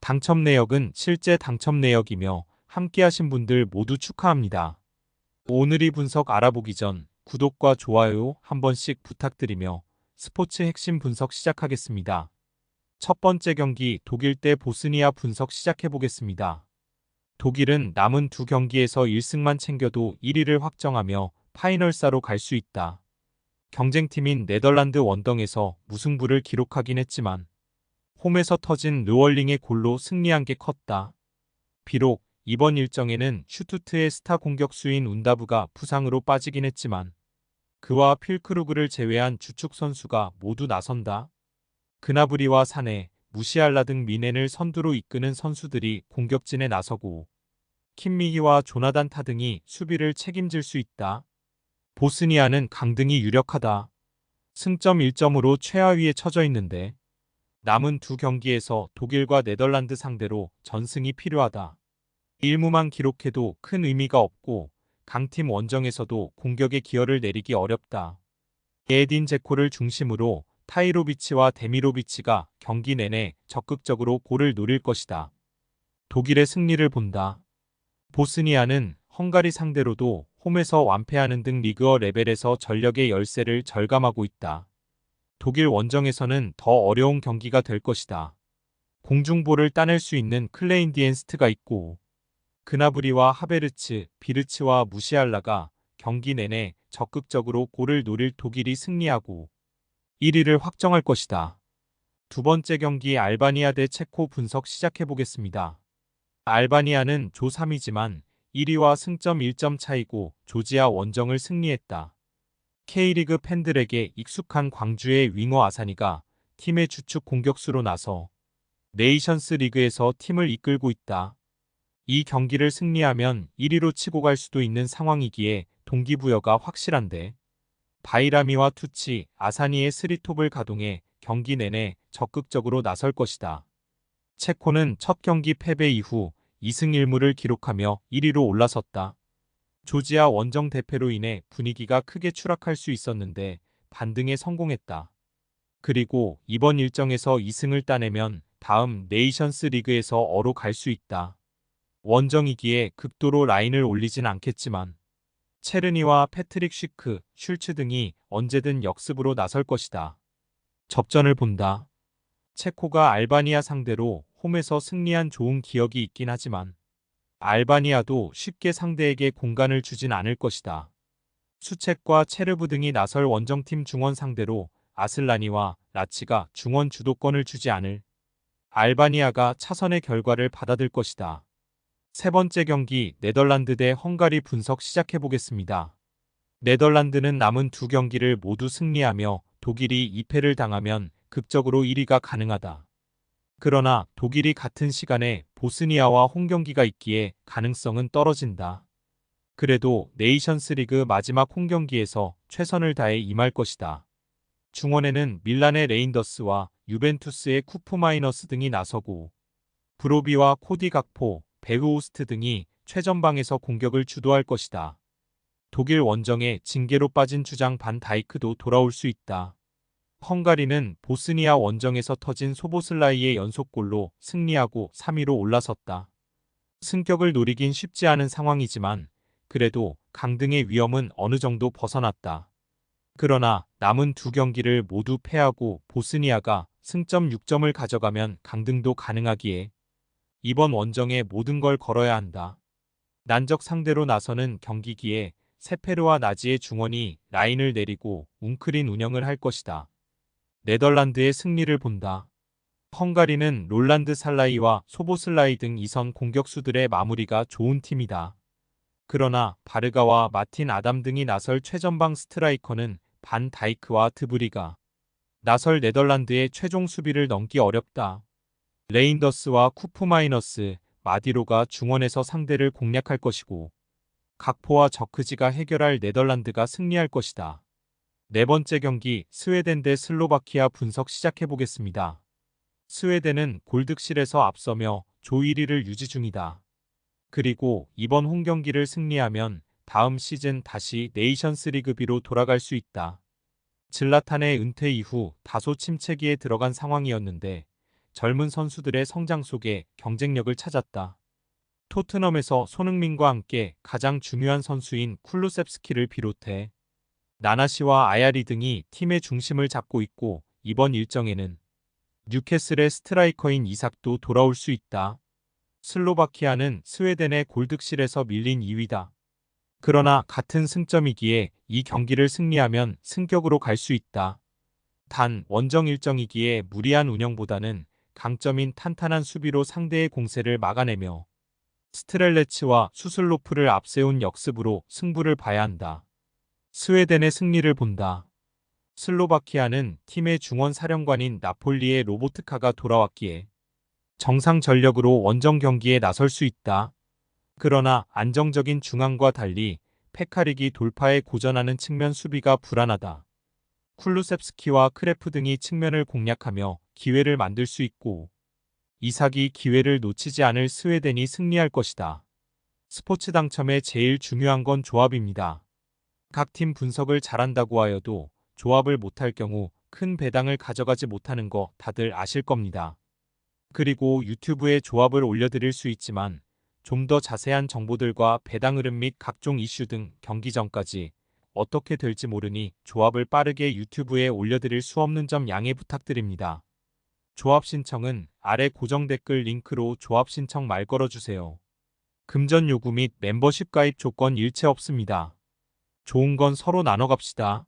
당첨 내역은 실제 당첨 내역이며 함께하신 분들 모두 축하합니다. 오늘의 분석 알아보기 전 구독과 좋아요 한 번씩 부탁드리며 스포츠 핵심 분석 시작하겠습니다. 첫 번째 경기 독일 대 보스니아 분석 시작해보겠습니다. 독일은 남은 두 경기에서 1승만 챙겨도 1위를 확정하며 파이널사로 갈 수 있다. 경쟁팀인 네덜란드 원덩에서 무승부를 기록하긴 했지만 홈에서 터진 르월링의 골로 승리한 게 컸다. 비록 이번 일정에는 슈투트의 스타 공격수인 운다브가 부상으로 빠지긴 했지만 그와 필크루그를 제외한 주축 선수가 모두 나선다. 그나브리와 사네, 무시알라 등 미넨을 선두로 이끄는 선수들이 공격진에 나서고 킴미히와 조나단 타 등이 수비를 책임질 수 있다. 보스니아는 강등이 유력하다. 승점 1점으로 최하위에 처져 있는데 남은 두 경기에서 독일과 네덜란드 상대로 전승이 필요하다. 1무만 기록해도 큰 의미가 없고 강팀 원정에서도 공격에 기여를 내리기 어렵다. 에딘 제코를 중심으로 타이로비치와 데미로비치가 경기 내내 적극적으로 골을 노릴 것이다. 독일의 승리를 본다. 보스니아는 헝가리 상대로도 홈에서 완패하는 등 리그어 레벨에서 전력의 열세를 절감하고 있다. 독일 원정에서는 더 어려운 경기가 될 것이다. 공중볼을 따낼 수 있는 클레인디엔스트가 있고 그나브리와 하베르츠, 비르츠와 무시알라가 경기 내내 적극적으로 골을 노릴 독일이 승리하고 1위를 확정할 것이다. 두 번째 경기 알바니아 대 체코 분석 시작해보겠습니다. 알바니아는 조 3위지만 1위와 승점 1점 차이고 조지아 원정을 승리했다. K리그 팬들에게 익숙한 광주의 윙어 아사니가 팀의 주축 공격수로 나서 네이션스 리그에서 팀을 이끌고 있다. 이 경기를 승리하면 1위로 치고 갈 수도 있는 상황이기에 동기부여가 확실한데 바이라미와 투치, 아사니의 스리톱을 가동해 경기 내내 적극적으로 나설 것이다. 체코는 첫 경기 패배 이후 2승 1무를 기록하며 1위로 올라섰다. 조지아 원정 대패로 인해 분위기가 크게 추락할 수 있었는데 반등에 성공했다. 그리고 이번 일정에서 2승을 따내면 다음 네이션스 리그에서 어로 갈 수 있다. 원정이기에 극도로 라인을 올리진 않겠지만 체르니와 패트릭 쉬크, 슐츠 등이 언제든 역습으로 나설 것이다. 접전을 본다. 체코가 알바니아 상대로 홈에서 승리한 좋은 기억이 있긴 하지만 알바니아도 쉽게 상대에게 공간을 주진 않을 것이다. 수책과 체르브 등이 나설 원정팀 중원 상대로 아슬라니와 라치가 중원 주도권을 주지 않을 알바니아가 차선의 결과를 받아들 것이다. 세 번째 경기 네덜란드 대 헝가리 분석 시작해보겠습니다. 네덜란드는 남은 두 경기를 모두 승리하며 독일이 2패를 당하면 극적으로 1위가 가능하다. 그러나 독일이 같은 시간에 보스니아와 홈경기가 있기에 가능성은 떨어진다. 그래도 네이션스 리그 마지막 홈경기에서 최선을 다해 임할 것이다. 중원에는 밀란의 레인더스와 유벤투스의 쿠프마이너스 등이 나서고 브로비와 코디 각포, 베흐오스트 등이 최전방에서 공격을 주도할 것이다. 독일 원정에 징계로 빠진 주장 반 다이크도 돌아올 수 있다. 헝가리는 보스니아 원정에서 터진 소보슬라이의 연속골로 승리하고 3위로 올라섰다. 승격을 노리긴 쉽지 않은 상황이지만 그래도 강등의 위험은 어느 정도 벗어났다. 그러나 남은 두 경기를 모두 패하고 보스니아가 승점 6점을 가져가면 강등도 가능하기에 이번 원정에 모든 걸 걸어야 한다. 난적 상대로 나서는 경기기에 세페르와 나지의 중원이 라인을 내리고 웅크린 운영을 할 것이다. 네덜란드의 승리를 본다. 헝가리는 롤란드 살라이와 소보슬라이 등 이선 공격수들의 마무리가 좋은 팀이다. 그러나 바르가와 마틴 아담 등이 나설 최전방 스트라이커는 반 다이크와 드브리가 나설 네덜란드의 최종 수비를 넘기 어렵다. 레인더스와 쿠프마이너스, 마디로가 중원에서 상대를 공략할 것이고 각포와 저크지가 해결할 네덜란드가 승리할 것이다. 네 번째 경기 스웨덴 대 슬로바키아 분석 시작해보겠습니다. 스웨덴은 골득실에서 앞서며 조 1위를 유지 중이다. 그리고 이번 홈경기를 승리하면 다음 시즌 다시 네이션스 리그 B로 돌아갈 수 있다. 질라탄의 은퇴 이후 다소 침체기에 들어간 상황이었는데 젊은 선수들의 성장 속에 경쟁력을 찾았다. 토트넘에서 손흥민과 함께 가장 중요한 선수인 쿨루셉스키를 비롯해 나나시와 아야리 등이 팀의 중심을 잡고 있고 이번 일정에는 뉴캐슬의 스트라이커인 이삭도 돌아올 수 있다. 슬로바키아는 스웨덴의 골득실에서 밀린 2위다. 그러나 같은 승점이기에 이 경기를 승리하면 승격으로 갈 수 있다. 단 원정 일정이기에 무리한 운영보다는 강점인 탄탄한 수비로 상대의 공세를 막아내며 스트렐레츠와 수슬로프를 앞세운 역습으로 승부를 봐야 한다. 스웨덴의 승리를 본다. 슬로바키아는 팀의 중원 사령관인 나폴리의 로보트카가 돌아왔기에 정상 전력으로 원정 경기에 나설 수 있다. 그러나 안정적인 중앙과 달리 페카릭이 돌파에 고전하는 측면 수비가 불안하다. 쿨루셉스키와 크레프 등이 측면을 공략하며 기회를 만들 수 있고 이삭이 기회를 놓치지 않을 스웨덴이 승리할 것이다. 스포츠 당첨의 제일 중요한 건 조합입니다. 각 팀 분석을 잘한다고 하여도 조합을 못할 경우 큰 배당을 가져가지 못하는 거 다들 아실 겁니다. 그리고 유튜브에 조합을 올려드릴 수 있지만 좀 더 자세한 정보들과 배당 흐름 및 각종 이슈 등 경기 전까지 어떻게 될지 모르니 조합을 빠르게 유튜브에 올려드릴 수 없는 점 양해 부탁드립니다. 조합 신청은 아래 고정 댓글 링크로 조합 신청 말 걸어주세요. 금전 요구 및 멤버십 가입 조건 일체 없습니다. 좋은 건 서로 나눠 갑시다.